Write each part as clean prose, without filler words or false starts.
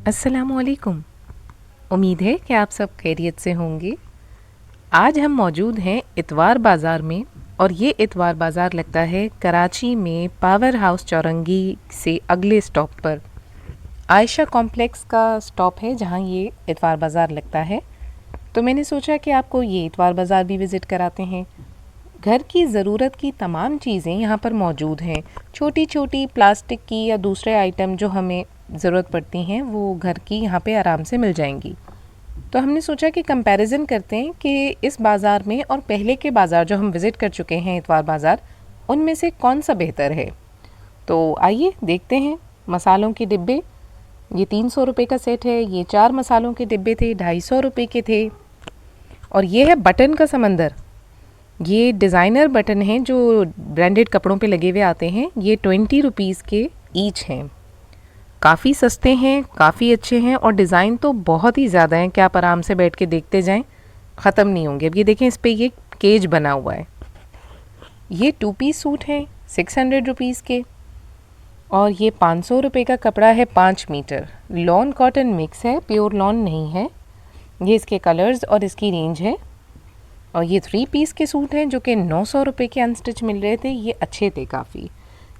अस्सलामुअलैकुम। उम्मीद है कि आप सब खैरियत से होंगे। आज हम मौजूद हैं इतवार बाज़ार में, और ये इतवार बाज़ार लगता है कराची में पावर हाउस चौरंगी से अगले स्टॉप पर। आयशा कॉम्प्लेक्स का स्टॉप है जहाँ ये इतवार बाज़ार लगता है। तो मैंने सोचा कि आपको ये इतवार बाज़ार भी विज़िट कराते हैं। घर की ज़रूरत की तमाम चीज़ें यहाँ पर मौजूद हैं। छोटी छोटी प्लास्टिक की या दूसरे आइटम जो हमें ज़रूरत पड़ती हैं वो घर की यहाँ पे आराम से मिल जाएंगी। तो हमने सोचा कि कंपैरिजन करते हैं कि इस बाज़ार में और पहले के बाज़ार जो हम विज़िट कर चुके हैं इतवार बाज़ार, उनमें से कौन सा बेहतर है। तो आइए देखते हैं। मसालों के डिब्बे, ये 300 रुपये का सेट है। ये 4 मसालों के डिब्बे थे, 250 रुपये के थे। और ये है बटन का समंदर। ये डिज़ाइनर बटन हैं जो ब्रांडेड कपड़ों पे लगे हुए आते हैं। ये 20 रुपीज़ के ईच हैं। काफ़ी सस्ते हैं, काफ़ी अच्छे हैं, और डिज़ाइन तो बहुत ही ज़्यादा हैं कि आप आराम से बैठ के देखते जाएं, ख़त्म नहीं होंगे। अब ये देखें, इस पे ये केज बना हुआ है। ये 2 पीस सूट हैं 600 रुपीज़ के, और ये 500 रुपये का कपड़ा है 5 मीटर। लॉन कॉटन मिक्स है, प्योर लॉन नहीं है। ये इसके कलर्स और इसकी रेंज है। और ये 3 पीस के सूट हैं जो कि 900 रुपये के अनस्टिच मिल रहे थे। ये अच्छे थे काफ़ी।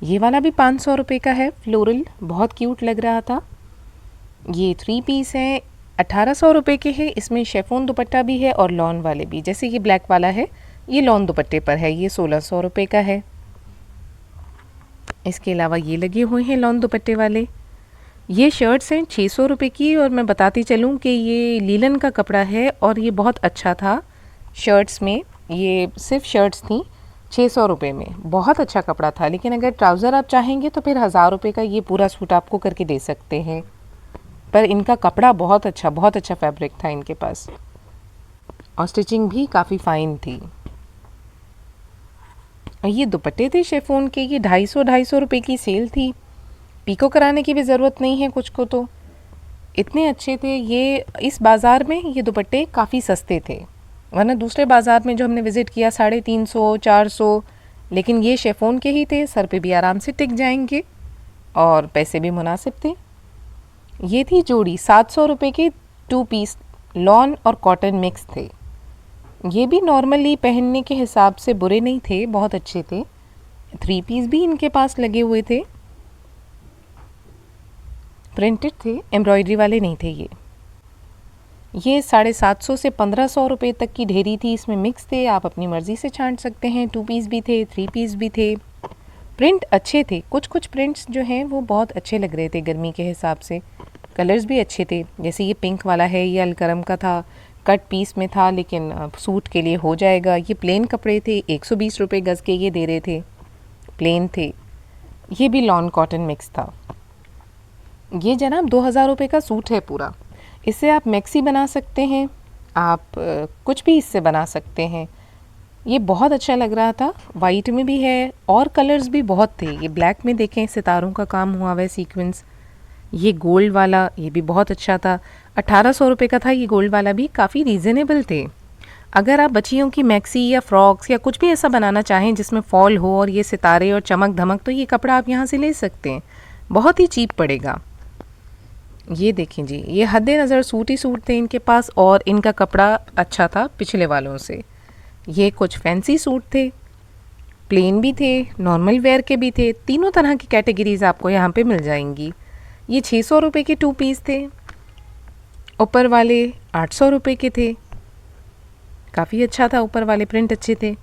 ये वाला भी 500 रुपये का है, फ्लोरल, बहुत क्यूट लग रहा था। ये 3 पीस हैं, 1800 रुपये के हैं। इसमें शेफोन दुपट्टा भी है और लॉन वाले भी। जैसे ये ब्लैक वाला है, ये लॉन दुपट्टे पर है, ये 1600 रुपये का है। इसके अलावा ये लगे हुए हैं लॉन दुपट्टे वाले। ये शर्ट्स हैं 600 रुपये की, और मैं बताती चलूँ कि ये लीलन का कपड़ा है और ये बहुत अच्छा था। शर्ट्स में ये सिर्फ शर्ट्स थी 600 रुपये में, बहुत अच्छा कपड़ा था। लेकिन अगर ट्राउज़र आप चाहेंगे तो फिर 1000 रुपये का ये पूरा सूट आपको करके दे सकते हैं। पर इनका कपड़ा बहुत अच्छा फैब्रिक था इनके पास, और स्टिचिंग भी काफ़ी फ़ाइन थी। और ये दुपट्टे थे शेफोन के, ये 250 रुपये की सेल थी। पीको कराने की भी ज़रूरत नहीं है कुछ को, तो इतने अच्छे थे ये। इस बाज़ार में ये दुपट्टे काफ़ी सस्ते थे, वरना दूसरे बाज़ार में जो हमने विज़िट किया 350 400, लेकिन ये शेफोन के ही थे। सर पे भी आराम से टिक जाएंगे और पैसे भी मुनासिब थे। ये थी जोड़ी 700 रुपये के 2 पीस, लॉन और कॉटन मिक्स थे। ये भी नॉर्मली पहनने के हिसाब से बुरे नहीं थे, बहुत अच्छे थे। 3 पीस भी इनके पास लगे हुए थे, प्रिंटेड थे, एम्ब्रॉयडरी वाले नहीं थे। ये 750 से 1500 रुपये तक की ढेरी थी। इसमें मिक्स थे, आप अपनी मर्ज़ी से छांट सकते हैं। 2 पीस भी थे, 3 पीस भी थे। प्रिंट अच्छे थे, कुछ प्रिंट्स जो हैं वो बहुत अच्छे लग रहे थे गर्मी के हिसाब से। कलर्स भी अच्छे थे, जैसे ये पिंक वाला है, ये अलकरम का था, कट पीस में था, लेकिन सूट के लिए हो जाएगा। ये प्लेन कपड़े थे, 120 रुपये गज़ के ये दे रहे थे, प्लेन थे। ये भी लॉन कॉटन मिक्स था। ये जनाब 2000 रुपये का सूट है पूरा। इससे आप मैक्सी बना सकते हैं, आप कुछ भी इससे बना सकते हैं। ये बहुत अच्छा लग रहा था। वाइट में भी है और कलर्स भी बहुत थे। ये ब्लैक में देखें, सितारों का काम हुआ हुआ है, सीक्वेंस। ये गोल्ड वाला, ये भी बहुत अच्छा था। 1800 रुपये का था ये गोल्ड वाला भी, काफ़ी रीज़नेबल थे। अगर आप बच्चियों की मैक्सी या फ्रॉक्स या कुछ भी ऐसा बनाना चाहें जिसमें फॉल हो और ये सितारे और चमक धमक, तो ये कपड़ा आप यहाँ से ले सकते हैं, बहुत ही चीप पड़ेगा। ये देखें जी, ये हद नज़र सूट ही सूट थे इनके पास, और इनका कपड़ा अच्छा था पिछले वालों से। ये कुछ फैंसी सूट थे, प्लेन भी थे, नॉर्मल वेयर के भी थे। तीनों तरह की कैटेगरीज आपको यहाँ पे मिल जाएंगी। ये 600 रुपये के 2 पीस थे। ऊपर वाले 800 रुपये के थे, काफ़ी अच्छा था, ऊपर वाले प्रिंट अच्छे थे।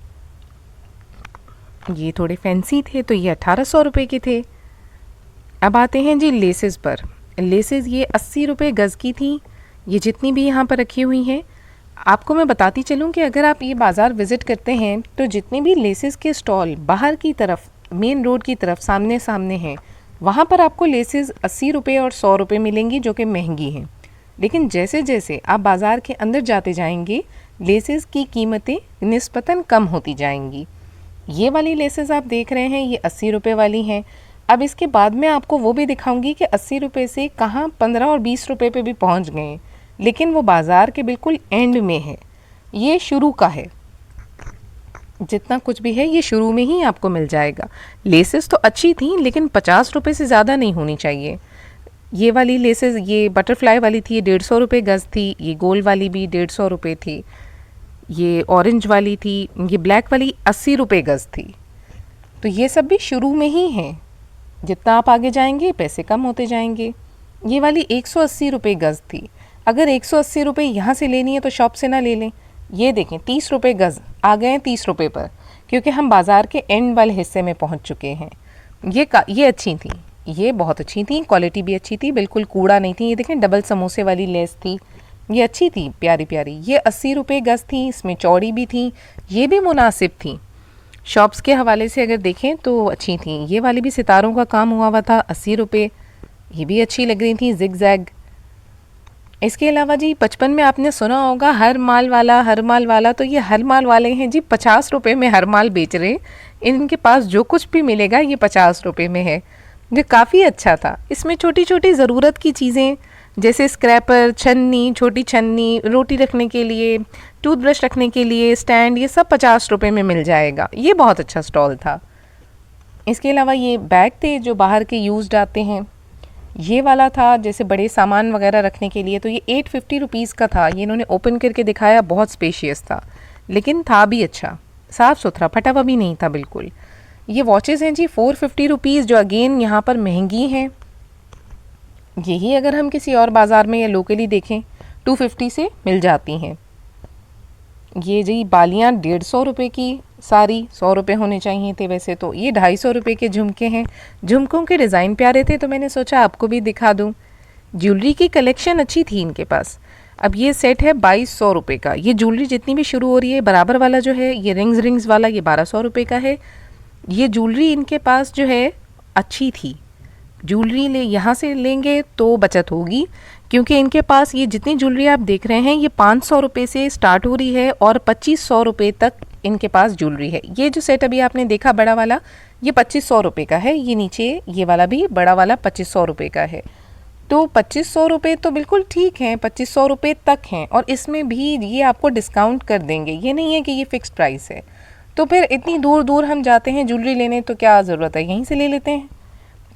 ये थोड़े फैंसी थे तो ये 1800 रुपये के थे। अब आते हैं जी लेसेस पर। लेसेस ये 80 रुपये गज़ की थी, ये जितनी भी यहाँ पर रखी हुई हैं। आपको मैं बताती चलूँ कि अगर आप ये बाज़ार विज़िट करते हैं तो जितने भी लेसेस के स्टॉल बाहर की तरफ, मेन रोड की तरफ सामने सामने हैं, वहाँ पर आपको लेसेस 80 रुपये और 100 रुपये मिलेंगी, जो कि महंगी हैं। लेकिन जैसे जैसे आप बाज़ार के अंदर जाते जाएंगे, लेसेस की कीमतें निस्बतन कम होती जाएंगी। ये वाली लेसेस आप देख रहे हैं, ये 80 रुपये वाली हैं। अब इसके बाद मैं आपको वो भी दिखाऊंगी कि 80 रुपये से कहाँ 15 और 20 रुपये पे भी पहुँच गए हैं, लेकिन वो बाज़ार के बिल्कुल एंड में है। ये शुरू का है, जितना कुछ भी है ये शुरू में ही आपको मिल जाएगा। लेसेस तो अच्छी थी, लेकिन 50 रुपये से ज़्यादा नहीं होनी चाहिए। ये वाली लेसेस, ये बटरफ्लाई वाली थी, ये 150 रुपये गज़ थी। ये गोल वाली भी 150 रुपये थी। ये ऑरेंज वाली थी, ये ब्लैक वाली 80 रुपये गज़ थी। तो ये सब भी शुरू में ही हैं, जितना आप आगे जाएंगे पैसे कम होते जाएंगे। ये वाली 180 रुपये गज़ थी। अगर 180 रुपये यहाँ से लेनी है तो शॉप से ना ले लें। ये देखें 30 रुपये गज़, आ गए हैं 30 रुपये पर, क्योंकि हम बाज़ार के एंड वाले हिस्से में पहुँच चुके हैं। ये अच्छी थी, ये बहुत अच्छी थी, क्वालिटी भी अच्छी थी, बिल्कुल कूड़ा नहीं थी। ये देखें डबल समोसे वाली लेस थी, ये अच्छी थी, प्यारी प्यारी। ये 80 रुपये गज़ थी, इसमें चौड़ी भी थी, ये भी मुनासिब थी। शॉप्स के हवाले से अगर देखें तो अच्छी थी। ये वाली भी सितारों का काम हुआ हुआ था, 80 रुपये, ये भी अच्छी लग रही थी, जिग जैग। इसके अलावा जी 55 में आपने सुना होगा हर माल वाला, हर माल वाला। तो ये हर माल वाले हैं जी, 50 रुपये में हर माल बेच रहे हैं। इनके पास जो कुछ भी मिलेगा ये 50 रुपये में है, जो काफ़ी अच्छा था। इसमें छोटी छोटी ज़रूरत की चीज़ें जैसे स्क्रैपर, छन्नी, छोटी छन्नी, रोटी रखने के लिए, टूथब्रश रखने के लिए, स्टैंड, ये सब 50 रुपये में मिल जाएगा। ये बहुत अच्छा स्टॉल था। इसके अलावा ये बैग थे जो बाहर के यूज्ड आते हैं। ये वाला था जैसे बड़े सामान वगैरह रखने के लिए, तो ये 850 रुपीज़ का था। ये इन्होंने ओपन करके दिखाया, बहुत स्पेशियस था, लेकिन था भी अच्छा, साफ़ सुथरा, फटा हुआ भी नहीं था बिल्कुल। ये वॉचेज़ हैं जी 450 रुपीज़, जो अगेन यहाँ पर महंगी हैं। यही अगर हम किसी और बाज़ार में या लोकली देखें 250 से मिल जाती हैं। ये जी बालियाँ 150 रुपये की सारी, 100 रुपये होने चाहिए थे वैसे तो। ये 250 रुपये के झुमके हैं। झुमकों के डिज़ाइन प्यारे थे तो मैंने सोचा आपको भी दिखा दूँ। ज्वेलरी की कलेक्शन अच्छी थी इनके पास। अब ये सेट है 2200 रुपये का। ये ज्वेलरी जितनी भी शुरू हो रही है, बराबर वाला जो है ये रिंग्स वाला, ये 1200 रुपये का है। ये ज्वेलरी इनके पास जो है अच्छी थी। ज्वेलरी यहाँ से लेंगे तो बचत होगी, क्योंकि इनके पास ये जितनी ज्वेलरी आप देख रहे हैं ये 500 रुपये से स्टार्ट हो रही है और 2500 रुपये तक इनके पास ज्वेलरी है। ये जो सेट अभी आपने देखा बड़ा वाला, ये 2500 रुपये का है। ये नीचे ये वाला भी बड़ा वाला 2500 रुपये का है। तो 2500 रुपये तो बिल्कुल ठीक है, 2500 रुपये तक हैं, और इसमें भी ये आपको डिस्काउंट कर देंगे। ये नहीं है कि ये फ़िक्स्ड प्राइस है। तो फिर इतनी दूर दूर हम जाते हैं ज्वेलरी लेने, तो क्या ज़रूरत है, यहीं से ले लेते हैं।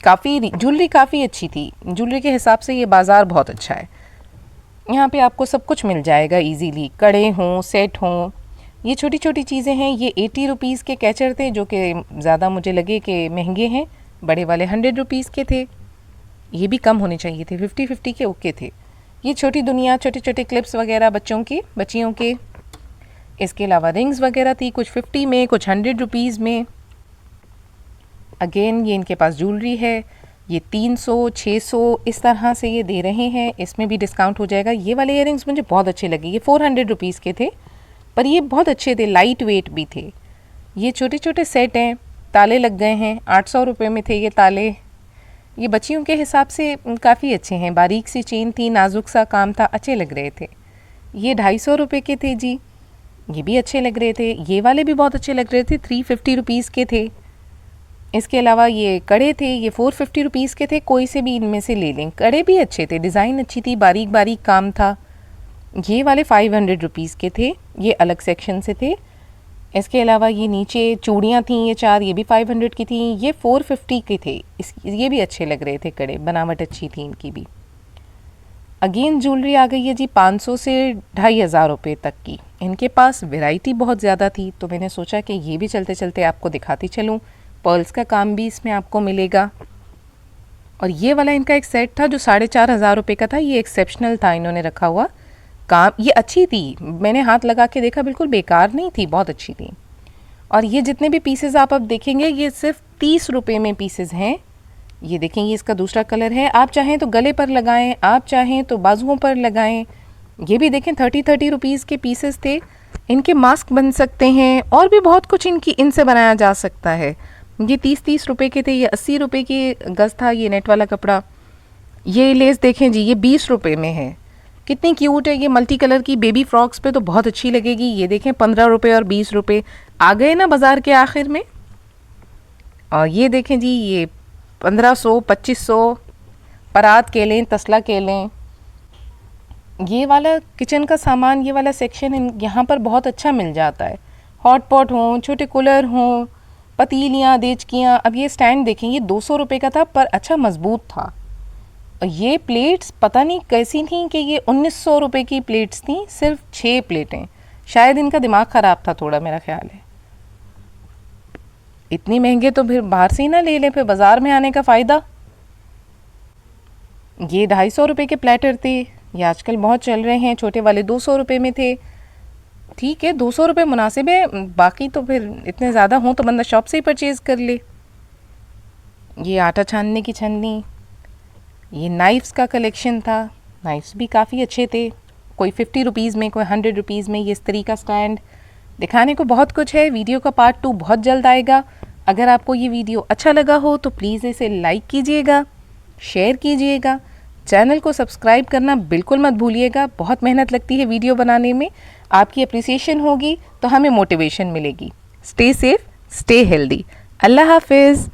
ज्वेलरी काफ़ी अच्छी थी। ज्वेलरी के हिसाब से ये बाज़ार बहुत अच्छा है। यहाँ पे आपको सब कुछ मिल जाएगा इजीली, कड़े हों, सेट हों। ये छोटी छोटी चीज़ें हैं। ये 80 रुपीज़ के कैचर थे, जो कि ज़्यादा मुझे लगे कि महंगे हैं। बड़े वाले 100 रुपीज़ के थे, ये भी कम होने चाहिए थे, 50-50 के ओके थे। ये छोटी दुनिया, छोटे छोटे क्लिप्स वगैरह बच्चियों के। इसके अलावा रिंग्स वगैरह थी, कुछ 50 में, कुछ 100 रुपीज़ में। अगेन ये इनके पास ज्वेलरी है। ये 300-600 इस तरह से ये दे रहे हैं, इसमें भी डिस्काउंट हो जाएगा। ये वाले इयररिंग्स मुझे बहुत अच्छे लगे। ये 400 रुपीज़ के थे, पर ये बहुत अच्छे थे, लाइट वेट भी थे। ये छोटे छोटे सेट हैं, ताले लग गए हैं, 800 रुपये में थे ये ताले। ये बच्चियों के हिसाब से काफ़ी अच्छे हैं। बारीक सी चेन थी, नाजुक सा काम था, अच्छे लग रहे थे। ये 250 रुपये के थे जी, ये भी अच्छे लग रहे थे। ये वाले भी बहुत अच्छे लग रहे थे, 350 रुपीज़ के थे। इसके अलावा ये कड़े थे, ये 450 रुपीज़ के थे। कोई से भी इनमें से ले लें, कड़े भी अच्छे थे, डिज़ाइन अच्छी थी, बारीक बारीक काम था। ये वाले 500 रुपीज़ के थे, ये अलग सेक्शन से थे। इसके अलावा ये नीचे चूड़ियाँ थी, ये 4, ये भी 500 की थी। ये 450 के थे। ये भी अच्छे लग रहे थे कड़े, बनावट अच्छी थी इनकी भी। अगेन ज्वेलरी आ गई है जी 500 से 2500 रुपये तक की। इनके पास वैरायटी बहुत ज़्यादा थी, तो मैंने सोचा कि ये भी चलते चलते आपको दिखाती चलूँ। पर्ल्स का काम भी इसमें आपको मिलेगा। और ये वाला इनका एक सेट था जो 4500 रुपये का था। ये एक्सेप्शनल था इन्होंने रखा हुआ काम। ये अच्छी थी, मैंने हाथ लगा के देखा, बिल्कुल बेकार नहीं थी, बहुत अच्छी थी। और ये जितने भी पीसेस आप अब देखेंगे ये सिर्फ 30 रुपये में पीसेस हैं। ये देखेंगे, इसका दूसरा कलर है। आप चाहें तो गले पर लगाएं, आप चाहें तो बाजुओं पर लगाएं। ये भी देखें 30 रुपीज़ के पीसेस थे। इनके मास्क बन सकते हैं और भी बहुत कुछ इनसे बनाया जा सकता है। ये 30 रुपये के थे। ये 80 रुपये की गज़ था ये नेट वाला कपड़ा। ये लेस देखें जी, ये 20 रुपये में है, कितनी क्यूट है। ये मल्टी कलर की बेबी फ्रॉक्स पे तो बहुत अच्छी लगेगी। ये देखें 15 रुपये और 20 रुपये आ गए ना बाज़ार के आखिर में। और ये देखें जी, ये 1500-2500 परात के लें, तसला के लें। ये वाला किचन का सामान, ये वाला सेक्शन यहाँ पर बहुत अच्छा मिल जाता है। हॉट पॉट हों, छोटे कूलर हों, पतीलियाँ, देचकियाँ। अब ये स्टैंड देखें, ये 200 रुपये का था, पर अच्छा मज़बूत था। और ये प्लेट्स पता नहीं कैसी थी कि ये 1900 रुपये की प्लेट्स थी, सिर्फ 6 प्लेटें। शायद इनका दिमाग ख़राब था थोड़ा, मेरा ख्याल है। इतनी महंगे तो फिर बाहर से ही ना ले लें, फिर बाज़ार में आने का फ़ायदा। ये 250 रुपये के प्लेटर थे, ये आजकल बहुत चल रहे हैं। छोटे वाले 200 रुपये में थे। ठीक है, 200 रुपये मुनासिब है, बाकी तो फिर इतने ज़्यादा हों तो बंदा शॉप से ही परचेज़ कर ले। ये आटा छानने की छन्नी, ये नाइफ्स का कलेक्शन था। नाइफ्स भी काफ़ी अच्छे थे, कोई 50 रुपीज़ में, कोई 100 रुपीज़ में। ये इस्त्री का स्टैंड, दिखाने को बहुत कुछ है। वीडियो का पार्ट 2 बहुत जल्द आएगा। अगर आपको ये वीडियो अच्छा लगा हो तो प्लीज़ इसे लाइक कीजिएगा, शेयर कीजिएगा, चैनल को सब्सक्राइब करना बिल्कुल मत भूलिएगा। बहुत मेहनत लगती है वीडियो बनाने में, आपकी अप्रिसिएशन होगी तो हमें मोटिवेशन मिलेगी। Stay safe, stay healthy. अल्लाह हाफिज़।